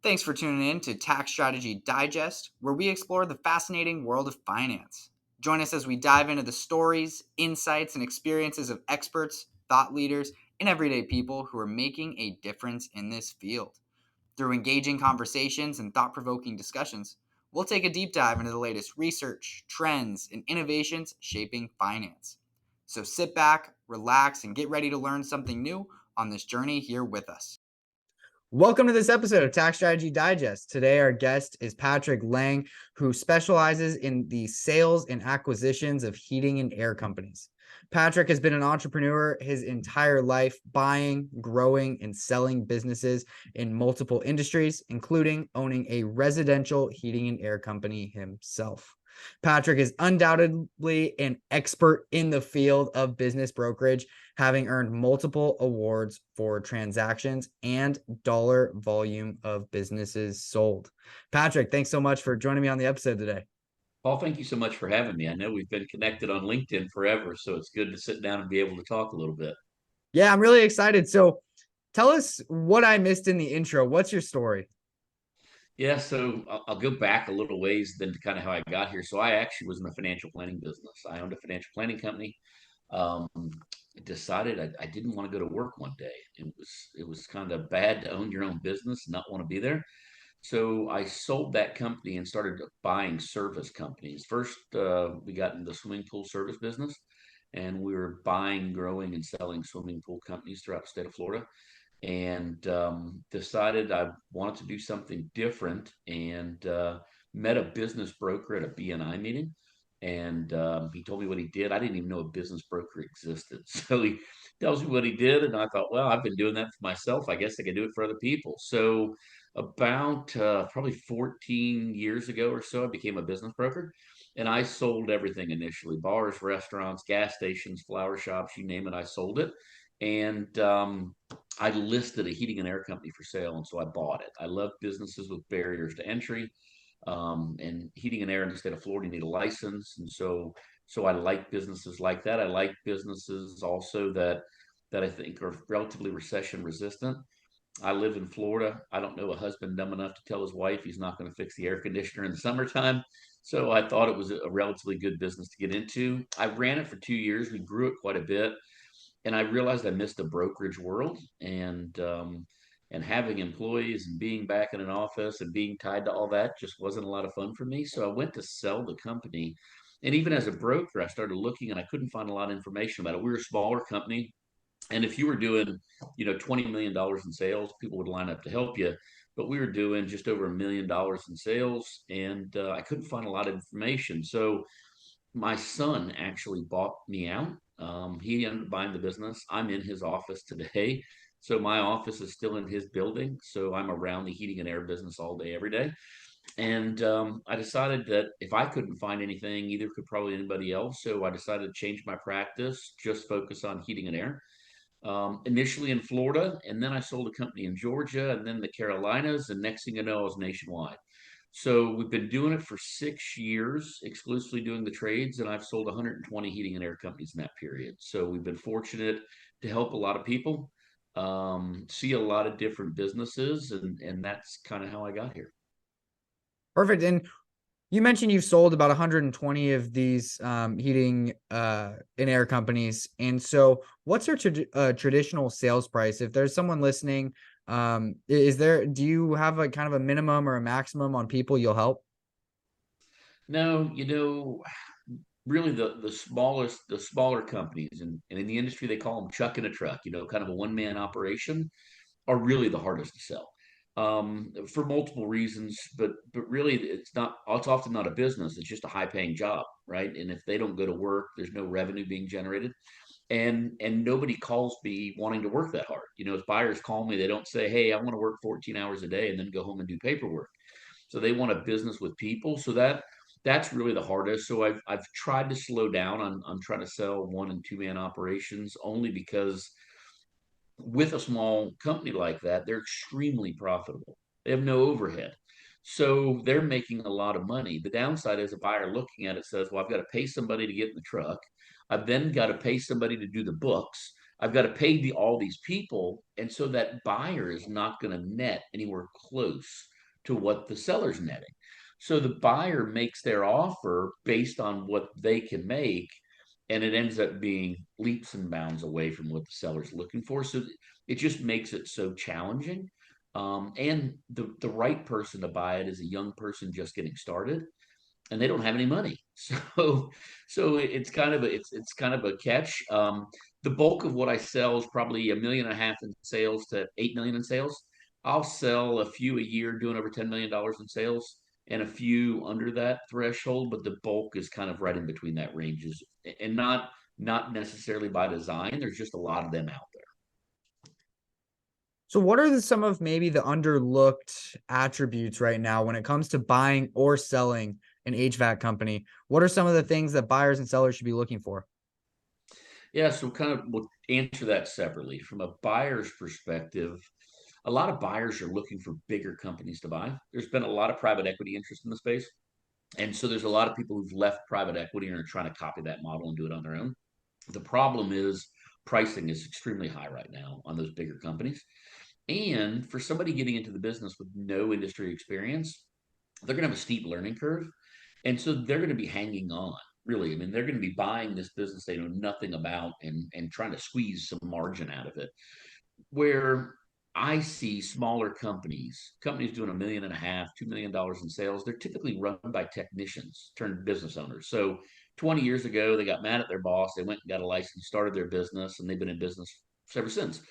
Thanks for tuning in to Tax Strategy Digest, where we explore the fascinating world of finance. Join us as we dive into the stories, insights, and experiences of experts, thought leaders, and everyday people who are making a difference in this field. Through engaging conversations and thought provoking discussions, we'll take a deep dive into the latest research, trends, and innovations shaping finance. So sit back, relax, and get ready to learn something new on this journey here with us. Welcome to this episode of Tax Strategy Digest. Today, our guest is Patrick Lange, who specializes in the sales and acquisitions of heating and air companies. Patrick has been an entrepreneur his entire life, buying, growing, and selling businesses in multiple industries, including owning a residential heating and air company himself. Patrick is undoubtedly an expert in the field of business brokerage, having earned multiple awards for transactions and dollar volume of businesses sold. Patrick, thanks so much for joining me on the episode today. Paul, thank you so much for having me. I know we've been connected on LinkedIn forever, so it's good to sit down and be able to talk a little bit. Yeah, I'm really excited. So tell us what I missed in the intro. What's your story? Yeah, so I'll go back a little ways then to kind of how I got here. So I actually was in the financial planning business. I owned a financial planning company. Um, Decided I didn't want to go to work one day. It was kind of bad to own your own business and not want to be there. So I sold that company and started buying service companies. First, we got into the swimming pool service business, and we were buying, growing, and selling swimming pool companies throughout the state of Florida. And decided I wanted to do something different, and met a business broker at a BNI meeting. And he told me what he did. I didn't even know a business broker existed. So he tells me what he did, and I thought, well, I've been doing that for myself. I guess I could do it for other people. So about probably 14 years ago or so, I became a business broker, and I sold everything initially: bars, restaurants, gas stations, flower shops, you name it, I sold it. And I listed a heating and air company for sale, and so I bought it. I love businesses with barriers to entry, and heating and air in the state of Florida, you need a license, and so I like businesses like that. I like businesses also that I think are relatively recession resistant. I live in Florida. I don't know a husband dumb enough to tell his wife he's not going to fix the air conditioner in the summertime. So I thought it was a relatively good business to get into. I ran it for 2 years. We grew it quite a bit, and I realized I missed the brokerage world, and having employees and being back in an office and being tied to all that just wasn't a lot of fun for me. So I went to sell the company, and even as a broker, I started looking, and I couldn't find a lot of information about it. We were a smaller company, and if you were doing, $20 million in sales, people would line up to help you. But we were doing just over $1 million in sales, and I couldn't find a lot of information. So my son actually bought me out. He ended up buying the business. I'm in his office today. So my office is still in his building. So I'm around the heating and air business all day, every day. And I decided that if I couldn't find anything, either could probably anybody else. So I decided to change my practice, just focus on heating and air. Initially in Florida, and then I sold a company in Georgia, and then the Carolinas, and next thing you know, I was nationwide. So we've been doing it for 6 years, exclusively doing the trades, and I've sold 120 heating and air companies in that period. So we've been fortunate to help a lot of people, see a lot of different businesses, and that's kind of how I got here. Perfect. And you mentioned you've sold about 120 of these heating and air companies. And so what's your traditional sales price? If there's someone listening, do you have a kind of a minimum or a maximum on people you'll help? No, really the smaller companies, and in the industry they call them chuck in a truck, kind of a one-man operation, are really the hardest to sell, for multiple reasons. But really, it's often not a business. It's just a high-paying job, right? And if they don't go to work, there's no revenue being generated, and nobody calls me wanting to work that hard. As buyers call me, they don't say, "Hey, I want to work 14 hours a day and then go home and do paperwork." So they want a business with people. So that's really the hardest. So I've tried to slow down on trying to sell one and two man operations, only because with a small company like that, they're extremely profitable. They have no overhead. So they're making a lot of money. The downside is a buyer looking at it says, well, I've got to pay somebody to get in the truck. I've then got to pay somebody to do the books. I've got to pay all these people. And so that buyer is not going to net anywhere close to what the seller's netting. So the buyer makes their offer based on what they can make, and it ends up being leaps and bounds away from what the seller's looking for. So it just makes it so challenging. And the right person to buy it is a young person just getting started, and they don't have any money. So it's kind of it's kind of a catch. The bulk of what I sell is probably 1.5 million in sales to 8 million in sales. I'll sell a few a year doing over $10 million in sales, and a few under that threshold, but the bulk is kind of right in between that ranges, and not necessarily by design. There's just a lot of them out there. So, what are some of maybe the underlooked attributes right now when it comes to buying or selling an HVAC company? What are some of the things that buyers and sellers should be looking for? Yeah, so kind of we'll answer that separately. From a buyer's perspective, a lot of buyers are looking for bigger companies to buy. There's been a lot of private equity interest in the space. And so there's a lot of people who've left private equity and are trying to copy that model and do it on their own. The problem is pricing is extremely high right now on those bigger companies. And for somebody getting into the business with no industry experience, they're going to have a steep learning curve. And so they're going to be hanging on, really. I mean, they're going to be buying this business they know nothing about, and trying to squeeze some margin out of it. Where I see smaller companies doing 1.5 million, $2 million in sales, they're typically run by technicians turned business owners. So 20 years ago, they got mad at their boss. They went and got a license, started their business, and they've been in business ever since.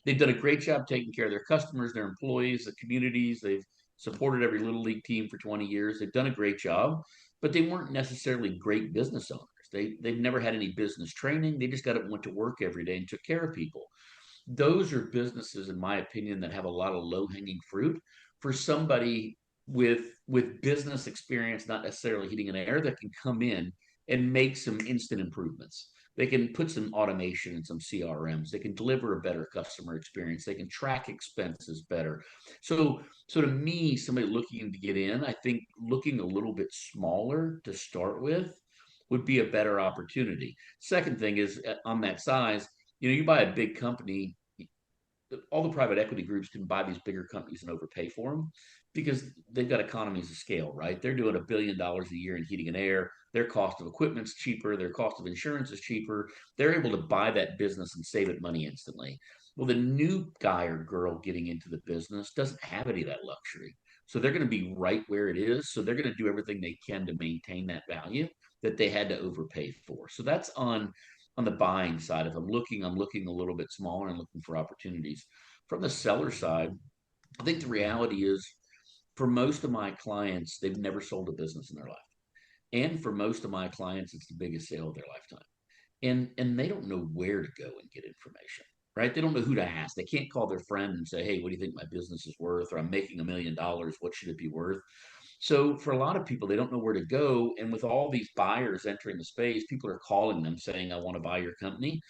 They've done a great job taking care of their customers, their employees, the communities. They've supported every little league team for 20 years. They've done a great job, but they weren't necessarily great business owners. They've never had any business training. They just got up and went to work every day and took care of people. Those are businesses, in my opinion, that have a lot of low hanging fruit for somebody with business experience, not necessarily heating and air, that can come in and make some instant improvements. They can put some automation in some CRMs. They can deliver a better customer experience. They can track expenses better. So to me, somebody looking to get in, I think looking a little bit smaller to start with would be a better opportunity. Second thing is, on that size, you buy a big company, all the private equity groups can buy these bigger companies and overpay for them because they've got economies of scale, right? They're doing $1 billion a year in heating and air. Their cost of equipment's cheaper. Their cost of insurance is cheaper. They're able to buy that business and save it money instantly. Well, the new guy or girl getting into the business doesn't have any of that luxury. So they're going to be right where it is. So they're going to do everything they can to maintain that value that they had to overpay for. So that's on the buying side. If I'm looking a little bit smaller and looking for opportunities. From the seller side, I think the reality is, for most of my clients, they've never sold a business in their life. And for most of my clients, it's the biggest sale of their lifetime. And they don't know where to go and get information, right? They don't know who to ask. They can't call their friend and say, hey, what do you think my business is worth? Or I'm making $1 million. What should it be worth? So for a lot of people, they don't know where to go. And with all these buyers entering the space, people are calling them saying, I want to buy your company.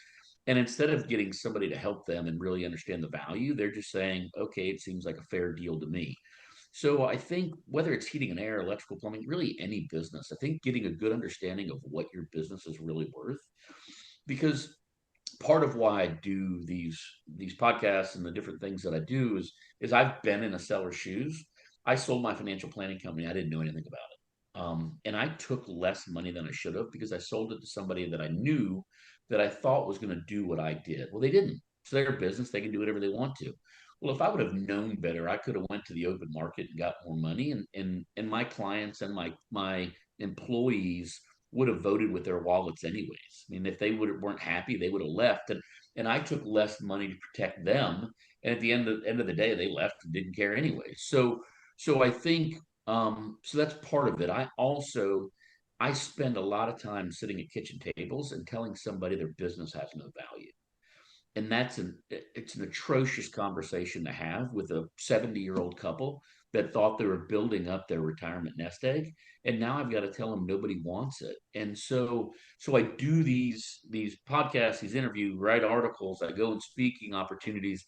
And instead of getting somebody to help them and really understand the value, they're just saying, okay, it seems like a fair deal to me. So I think whether it's heating and air, electrical, plumbing, really any business, I think getting a good understanding of what your business is really worth. Because part of why I do these podcasts and the different things that I do is I've been in a seller's shoes. I sold my financial planning company. I didn't know anything about it. And I took less money than I should have because I sold it to somebody that I knew that I thought was going to do what I did. Well, they didn't. It's their business. They can do whatever they want to. Well, if I would have known better, I could have went to the open market and got more money, and my clients and my employees would have voted with their wallets anyways. I mean, if they weren't happy, they would have left. And I took less money to protect them. And at the end of the day, they left and didn't care anyway. So I think, so that's part of it. I spend a lot of time sitting at kitchen tables and telling somebody their business has no value. And it's an atrocious conversation to have with a 70-year-old couple that thought they were building up their retirement nest egg, and now I've got to tell them nobody wants it. And so I do these podcasts, these interviews, write articles, I go in speaking opportunities,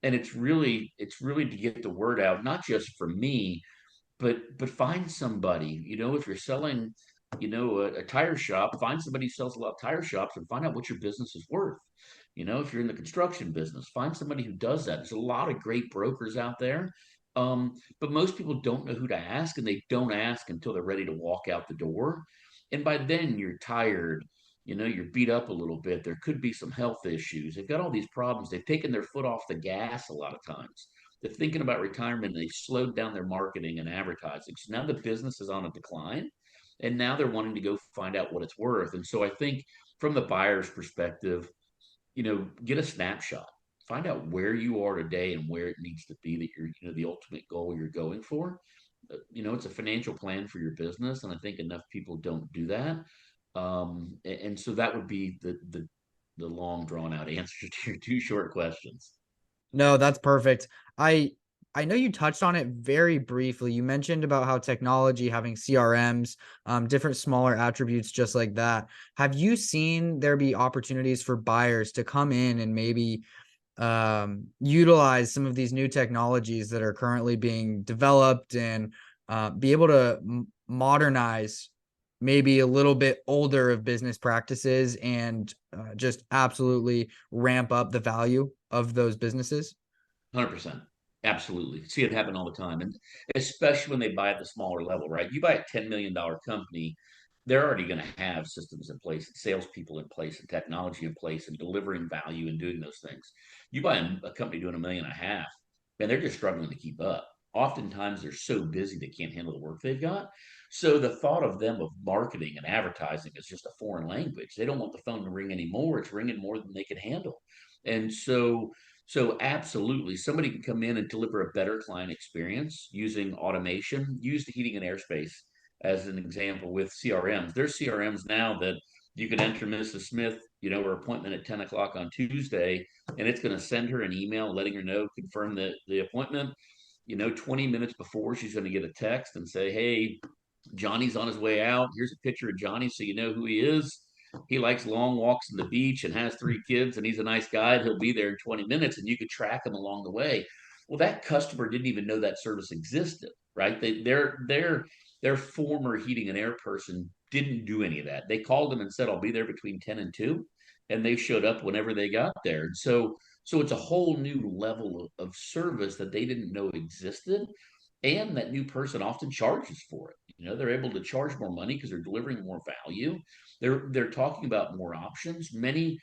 and it's really to get the word out, not just for me, but find somebody. If you're selling, a tire shop, find somebody who sells a lot of tire shops and find out what your business is worth. If you're in the construction business, find somebody who does that. There's a lot of great brokers out there. But most people don't know who to ask, and they don't ask until they're ready to walk out the door. And by then you're tired, you're beat up a little bit. There could be some health issues. They've got all these problems. They've taken their foot off the gas a lot of times. They're thinking about retirement, and they slowed down their marketing and advertising. So now the business is on a decline, and now they're wanting to go find out what it's worth. And so I think from the buyer's perspective, get a snapshot. Find out where you are today and where it needs to be that you're, the ultimate goal you're going for. It's a financial plan for your business, and I think enough people don't do that. And so that would be the long drawn out answer to your two short questions. No, that's perfect. I I know you touched on it very briefly. You mentioned about how technology having CRMs, different smaller attributes just like that. Have you seen there be opportunities for buyers to come in and maybe utilize some of these new technologies that are currently being developed and be able to modernize maybe a little bit older of business practices and just absolutely ramp up the value of those businesses? 100%. Absolutely. See it happen all the time. And especially when they buy at the smaller level, right? You buy a $10 million company, they're already going to have systems in place and salespeople in place and technology in place and delivering value and doing those things. You buy a company doing 1.5 million, and they're just struggling to keep up. Oftentimes they're so busy they can't handle the work they've got. So the thought of them of marketing and advertising is just a foreign language. They don't want the phone to ring anymore. It's ringing more than they can handle. And so absolutely, somebody can come in and deliver a better client experience using automation. Use the heating and airspace as an example with CRMs. There's CRMs now that you can enter Mrs. Smith, her appointment at 10 o'clock on Tuesday, and it's going to send her an email letting her know, confirm the appointment. 20 minutes before, she's going to get a text and say, "Hey, Johnny's on his way out. Here's a picture of Johnny so you know who he is. He likes long walks on the beach and has 3 kids, and he's a nice guy. And he'll be there in 20 minutes, and you could track him along the way." Well, that customer didn't even know that service existed, right? Their former heating and air person didn't do any of that. They called them and said, "I'll be there between 10 and 2," and they showed up whenever they got there. And so it's a whole new level of service that they didn't know existed, and that new person often charges for it. They're able to charge more money because they're delivering more value. They're talking about more options. Many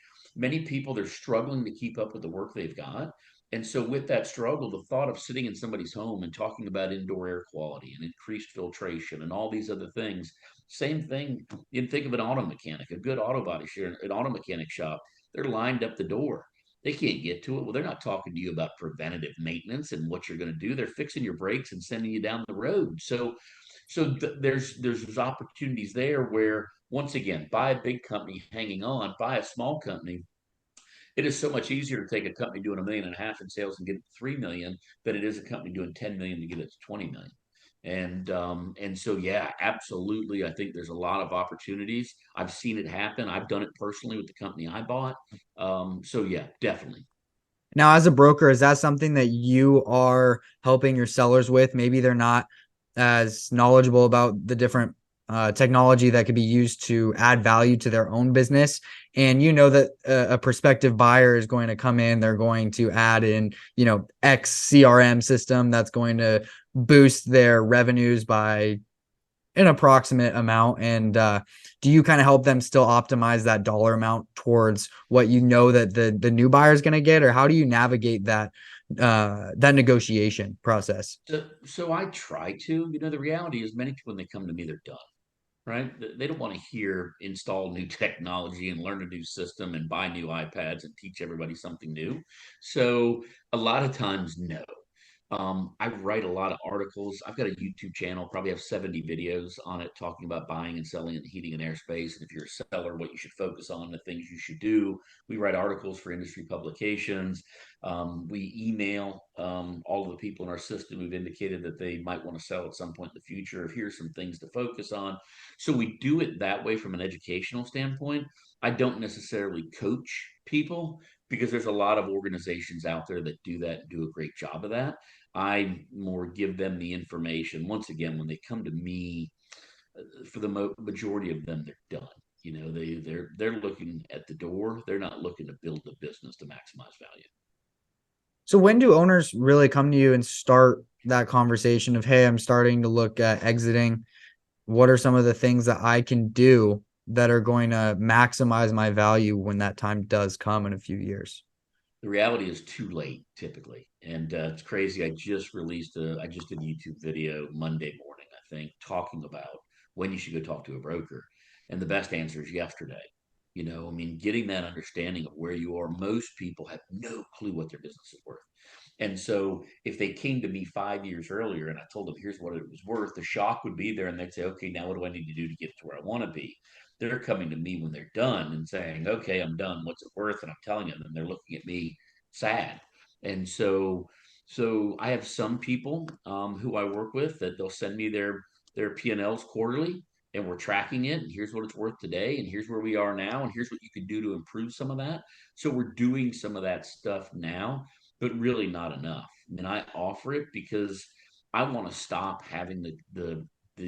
people, they're struggling to keep up with the work they've got. And so with that struggle, the thought of sitting in somebody's home and talking about indoor air quality and increased filtration and all these other things, same thing. You think of an auto mechanic, a good auto body shop, an auto mechanic shop, they're lined up the door. They can't get to it. Well, they're not talking to you about preventative maintenance and what you're going to do. They're fixing your brakes and sending you down the road. There's opportunities there where, once again, buy a big company hanging on, buy a small company. It is so much easier to take a company doing 1.5 million in sales and get it to 3 million than it is a company doing 10 million to get it to 20 million. And so yeah, absolutely. I think there's a lot of opportunities. I've seen it happen. I've done it personally with the company I bought. So yeah, definitely. Now, as a broker, is that something that you are helping your sellers with? Maybe they're not as knowledgeable about the different technology that could be used to add value to their own business. And you know that a prospective buyer is going to come in, they're going to add in, X CRM system that's going to boost their revenues by an approximate amount. And do you kind of help them still optimize that dollar amount towards what you know that the new buyer is going to get, or how do you navigate that negotiation process? So I try to. The reality is many people when they come to me, they're done, right? They don't want to hear install new technology and learn a new system and buy new iPads and teach everybody something new. So a lot of times, no. I write a lot of articles. I've got a YouTube channel, probably have 70 videos on it talking about buying and selling and heating and airspace. And if you're a seller, what you should focus on, the things you should do. We write articles for industry publications. We email all of the people in our system who've indicated that they might want to sell at some point in the future. If here's some things to focus on. So we do it that way from an educational standpoint. I don't necessarily coach people because there's a lot of organizations out there that do that and do a great job of that. I more give them the information. Once again, when they come to me, for the majority of them, they're done. They're looking at the door. They're not looking to build the business to maximize value. So when do owners really come to you and start that conversation of, hey, I'm starting to look at exiting? What are some of the things that I can do that are going to maximize my value when that time does come in a few years? The reality is too late typically, and it's crazy. I just did a YouTube video Monday morning, I think, talking about when you should go talk to a broker, and the best answer is yesterday. I mean, getting that understanding of where you are. Most people have no clue what their business is worth. And so if they came to me 5 years earlier and I told them here's what it was worth, the shock would be there and they'd say, okay, now what do I need to do to get to where I want to be? They're coming to me when they're done and saying, okay, I'm done. What's it worth? And I'm telling them, and they're looking at me sad. And so I have some people who I work with that they'll send me their P&Ls quarterly, and we're tracking it. And here's what it's worth today, and here's where we are now, and here's what you can do to improve some of that. So we're doing some of that stuff now, but really not enough. I mean, I offer it because I want to stop having the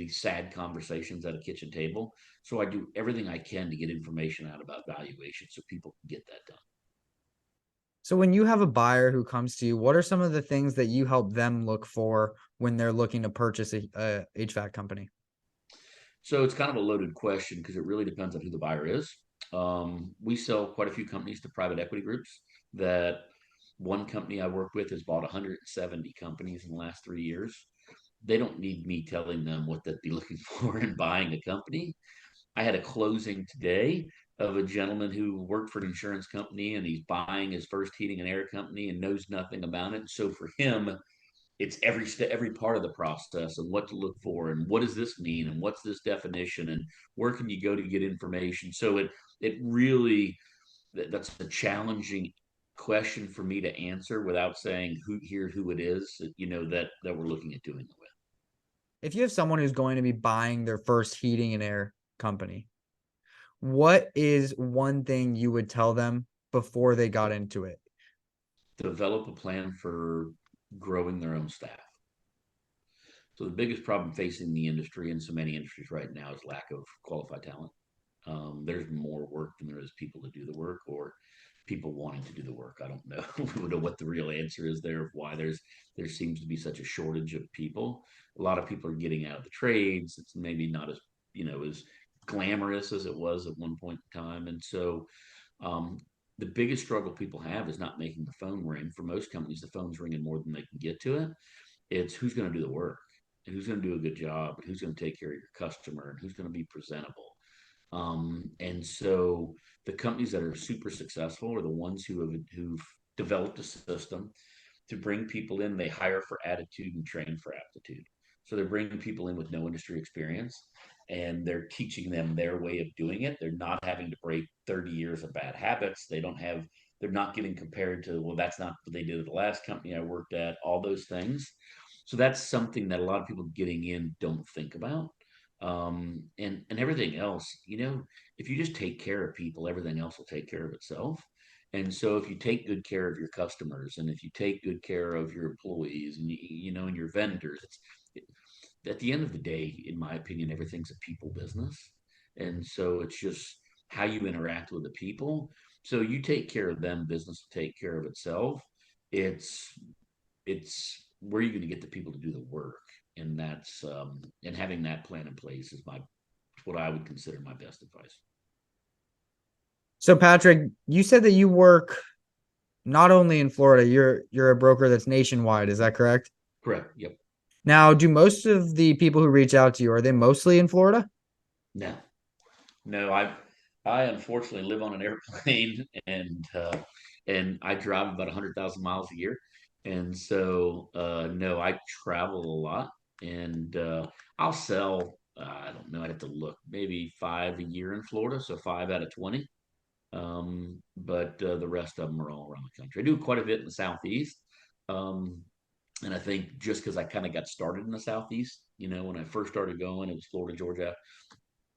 sad conversations at a kitchen table. So I do everything I can to get information out about valuation so people can get that done. So when you have a buyer who comes to you, what are some of the things that you help them look for when they're looking to purchase a HVAC company? So it's kind of a loaded question because it really depends on who the buyer is. We sell quite a few companies to private equity groups. That one company I work with has bought 170 companies in the last 3 years. They don't need me telling them what they'd be looking for in buying a company. I had a closing today of a gentleman who worked for an insurance company and he's buying his first heating and air company and knows nothing about it. So for him, it's every step, every part of the process and what to look for and what does this mean and what's this definition and where can you go to get information. So it really that's a challenging question for me to answer without saying who it is that we're looking at doing it with. If you have someone who's going to be buying their first heating and air company, what is one thing you would tell them before they got into it? Develop a plan for growing their own staff. So the biggest problem facing the industry and so many industries right now is lack of qualified talent. There's more work than there is people to do the work or people wanting to do the work. I don't know. We don't know what the real answer is there of why there seems to be such a shortage of people. A lot of people are getting out of the trades. It's maybe not as glamorous as it was at one point in time. And so um, the biggest struggle people have is not making the phone ring. For most companies, the phone's ringing more than they can get to it. It's who's going to do the work and who's going to do a good job and who's going to take care of your customer and who's going to be presentable. And so the companies that are super successful are the ones who've developed a system to bring people in. They hire for attitude and train for aptitude. So they're bringing people in with no industry experience and they're teaching them their way of doing it. They're not having to break 30 years of bad habits. They're not getting compared to, well, that's not what they did at the last company I worked at, all those things. So that's something that a lot of people getting in don't think about. And everything else, if you just take care of people, everything else will take care of itself. And so if you take good care of your customers and if you take good care of your employees and your vendors, at the end of the day, in my opinion, everything's a people business. And so it's just how you interact with the people. So you take care of them, business will take care of itself. It's it's where are you going to get the people to do the work? And that's and having that plan in place is my what I would consider my best advice. So Patrick, you said that you work not only in Florida, you're a broker that's nationwide, is that correct? Correct. Yep. Now, do most of the people who reach out to you, are they mostly in Florida? No. No, I unfortunately live on an airplane and I drive about 100,000 miles a year. And so no, I travel a lot and I'll sell I don't know, I'd have to look, maybe five a year in Florida, so 5 out of 20. But the rest of them are all around the country. I do quite a bit in the Southeast. Um, and I think just because I kind of got started in the Southeast, when I first started going, it was Florida, Georgia,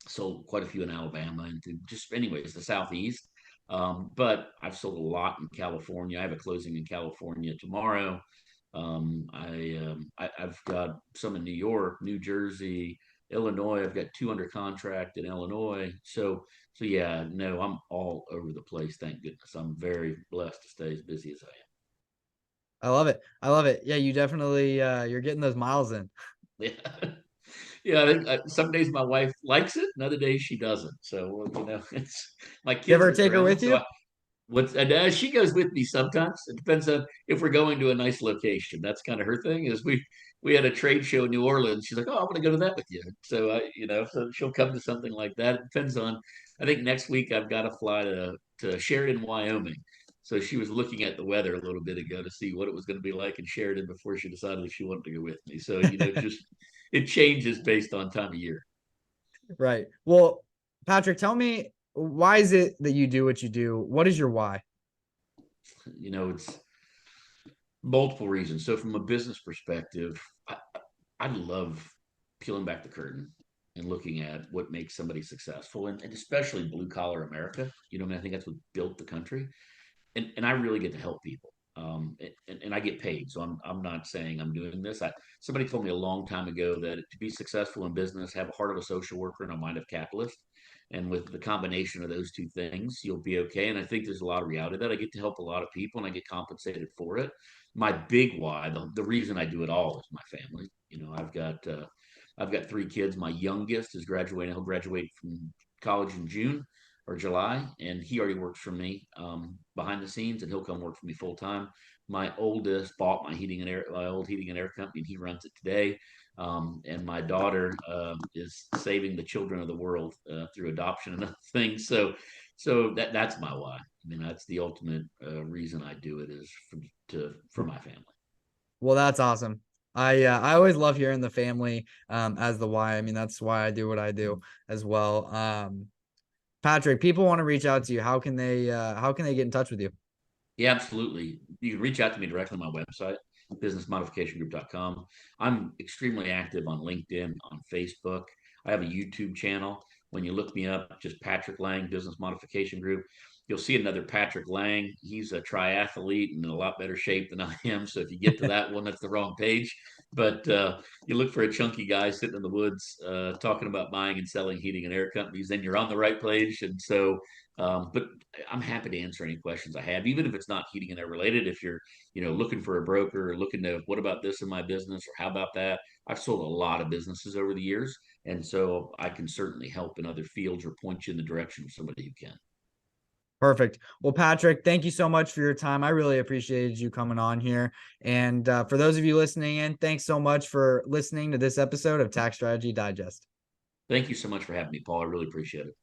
sold quite a few in Alabama and just anyways the Southeast. But I've sold a lot in California. I have a closing in California tomorrow. I've got some in New York, New Jersey. Illinois. I've got two under contract in Illinois. So yeah, no, I'm all over the place. Thank goodness. I'm very blessed to stay as busy as I I love it. I love it. Yeah, you definitely you're getting those miles in. am. Yeah. Yeah, I think some days my wife likes it, and other days she doesn't. So, well, it's my You kids ever look take her around, with so you? she goes with me sometimes. It depends on if we're going to a nice location. That's kind of her thing. Is we had a trade show in New Orleans. She's like, "Oh, I'm going to go to that with you." So so she'll come to something like that. It depends on. I think next week I've got to fly to Sheridan, Wyoming. So she was looking at the weather a little bit ago to see what it was going to be like in Sheridan before she decided if she wanted to go with me. So just it changes based on time of year. Right. Well, Patrick, tell me, why is it that you do what you do? What is your why? It's multiple reasons. So from a business perspective, I love peeling back the curtain and looking at what makes somebody successful, and especially blue collar America. I mean, I think that's what built the country, and I really get to help people. And I get paid, so I'm not saying I'm doing this. Somebody told me a long time ago that to be successful in business, have a heart of a social worker and a mind of a capitalist. And with the combination of those two things, you'll be okay. And I think there's a lot of reality that I get to help a lot of people and I get compensated for it. My big why, the reason I do it all is my family. I've got three kids. My youngest is graduating. He'll graduate from college in June or July, and he already works for me behind the scenes, and he'll come work for me full time. My oldest bought my old heating and air company, and he runs it today. And my daughter is saving the children of the world through adoption and other things. So that's my why. I mean, that's the ultimate reason I do it is for my family. Well, that's awesome. I always love hearing the family as the why. I mean, that's why I do what I do as well. Patrick, people want to reach out to you. How can they get in touch with you? Yeah, absolutely. You can reach out to me directly on my website, businessmodificationgroup.com. I'm extremely active on LinkedIn, on Facebook. I have a YouTube channel. When you look me up, just Patrick Lange Business Modification Group, you'll see another Patrick Lange. He's a triathlete and in a lot better shape than I am. So if you get to that one, that's the wrong page. But you look for a chunky guy sitting in the woods talking about buying and selling heating and air companies, then you're on the right page. And so, but I'm happy to answer any questions I have, even if it's not heating and air related. If you're, looking for a broker or looking to what about this in my business or how about that? I've sold a lot of businesses over the years, and so I can certainly help in other fields or point you in the direction of somebody who can. Perfect. Well, Patrick, thank you so much for your time. I really appreciated you coming on here. And for those of you listening in, thanks so much for listening to this episode of Tax Strategy Digest. Thank you so much for having me, Paul. I really appreciate it.